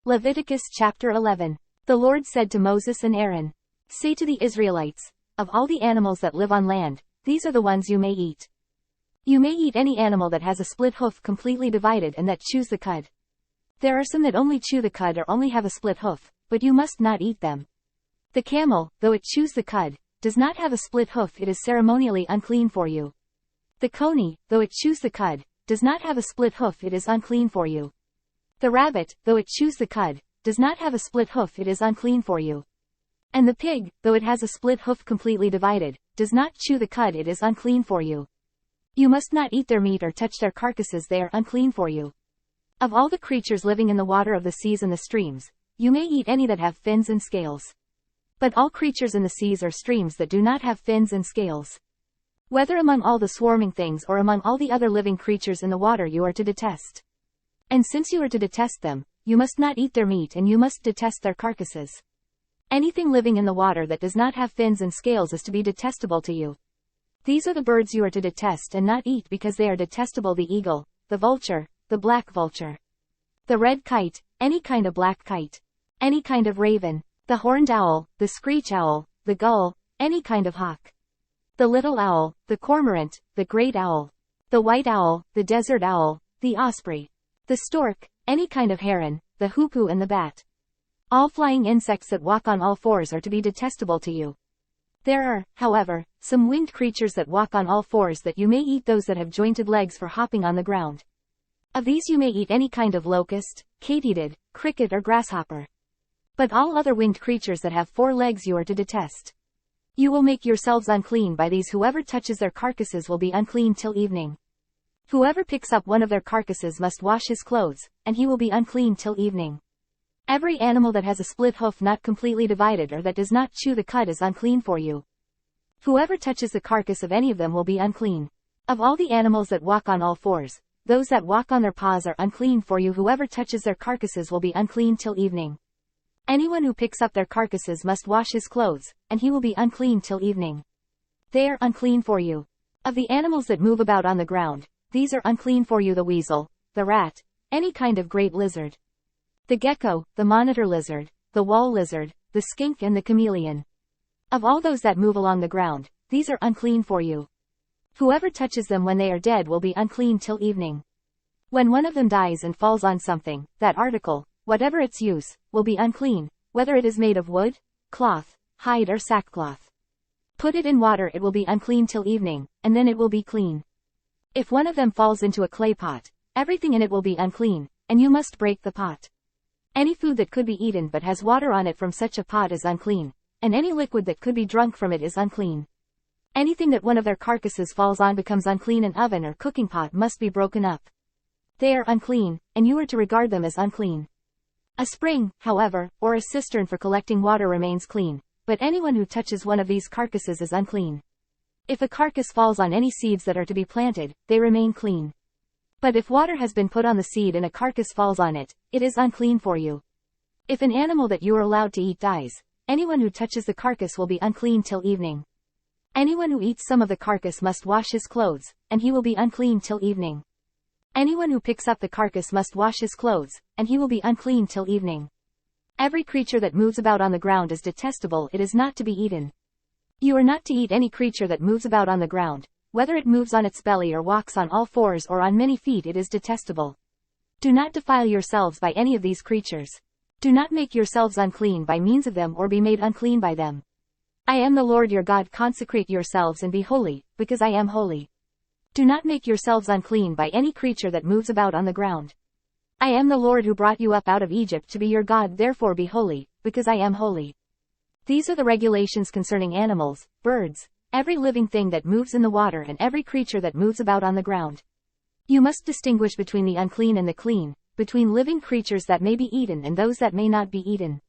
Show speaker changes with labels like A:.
A: Leviticus chapter 11. The Lord said to Moses and Aaron, "Say to the Israelites, of all the animals that live on land, these are the ones you may eat. You may eat any animal that has a split hoof completely divided and that chews the cud. There are some that only chew the cud or only have a split hoof, but you must not eat them. The camel, though it chews the cud, does not have a split hoof, it is ceremonially unclean for you. The coney, though it chews the cud, does not have a split hoof, it is unclean for you. The rabbit, though it chews the cud, does not have a split hoof, it is unclean for you. And the pig, though it has a split hoof completely divided, does not chew the cud, it is unclean for you. You must not eat their meat or touch their carcasses, they are unclean for you. Of all the creatures living in the water of the seas and the streams, you may eat any that have fins and scales. But all creatures in the seas or streams that do not have fins and scales, whether among all the swarming things or among all the other living creatures in the water, you are to detest. And since you are to detest them, you must not eat their meat and you must detest their carcasses. Anything living in the water that does not have fins and scales is to be detestable to you. These are the birds you are to detest and not eat because they are detestable: the eagle, the vulture, the black vulture, the red kite, any kind of black kite, any kind of raven, the horned owl, the screech owl, the gull, any kind of hawk, the little owl, the cormorant, the great owl, the white owl, the desert owl, the osprey, the stork, any kind of heron, the hoopoe and the bat. All flying insects that walk on all fours are to be detestable to you. There are, however, some winged creatures that walk on all fours that you may eat: those that have jointed legs for hopping on the ground. Of these you may eat any kind of locust, katydid, cricket or grasshopper. But all other winged creatures that have 4 legs you are to detest. You will make yourselves unclean by these: whoever touches their carcasses will be unclean till evening. Whoever picks up one of their carcasses must wash his clothes, and he will be unclean till evening. Every animal that has a split hoof not completely divided or that does not chew the cud is unclean for you. Whoever touches the carcass of any of them will be unclean. Of all the animals that walk on all fours, those that walk on their paws are unclean for you. Whoever touches their carcasses will be unclean till evening. Anyone who picks up their carcasses must wash his clothes, and he will be unclean till evening. They are unclean for you. Of the animals that move about on the ground, these are unclean for you: the weasel, the rat, any kind of great lizard, the gecko, the monitor lizard, the wall lizard, the skink and the chameleon. Of all those that move along the ground, these are unclean for you. Whoever touches them when they are dead will be unclean till evening. When one of them dies and falls on something, that article, whatever its use, will be unclean, whether it is made of wood, cloth, hide or sackcloth. Put it in water, it will be unclean till evening, and then it will be clean. If one of them falls into a clay pot, everything in it will be unclean, and you must break the pot. Any food that could be eaten but has water on it from such a pot is unclean, and any liquid that could be drunk from it is unclean. Anything that one of their carcasses falls on becomes unclean. An oven or cooking pot must be broken up. They are unclean, and you are to regard them as unclean. A spring, however, or a cistern for collecting water remains clean, but anyone who touches one of these carcasses is unclean. If a carcass falls on any seeds that are to be planted, they remain clean. But if water has been put on the seed and a carcass falls on it, it is unclean for you. If an animal that you are allowed to eat dies, anyone who touches the carcass will be unclean till evening. Anyone who eats some of the carcass must wash his clothes, and he will be unclean till evening. Anyone who picks up the carcass must wash his clothes, and he will be unclean till evening. Every creature that moves about on the ground is detestable, it is not to be eaten. You are not to eat any creature that moves about on the ground, whether it moves on its belly or walks on all fours or on many feet, it is detestable. Do not defile yourselves by any of these creatures. Do not make yourselves unclean by means of them or be made unclean by them. I am the Lord your God. Consecrate yourselves and be holy, because I am holy. Do not make yourselves unclean by any creature that moves about on the ground. I am the Lord who brought you up out of Egypt to be your God, therefore be holy, because I am holy. These are the regulations concerning animals, birds, every living thing that moves in the water and every creature that moves about on the ground. You must distinguish between the unclean and the clean, between living creatures that may be eaten and those that may not be eaten.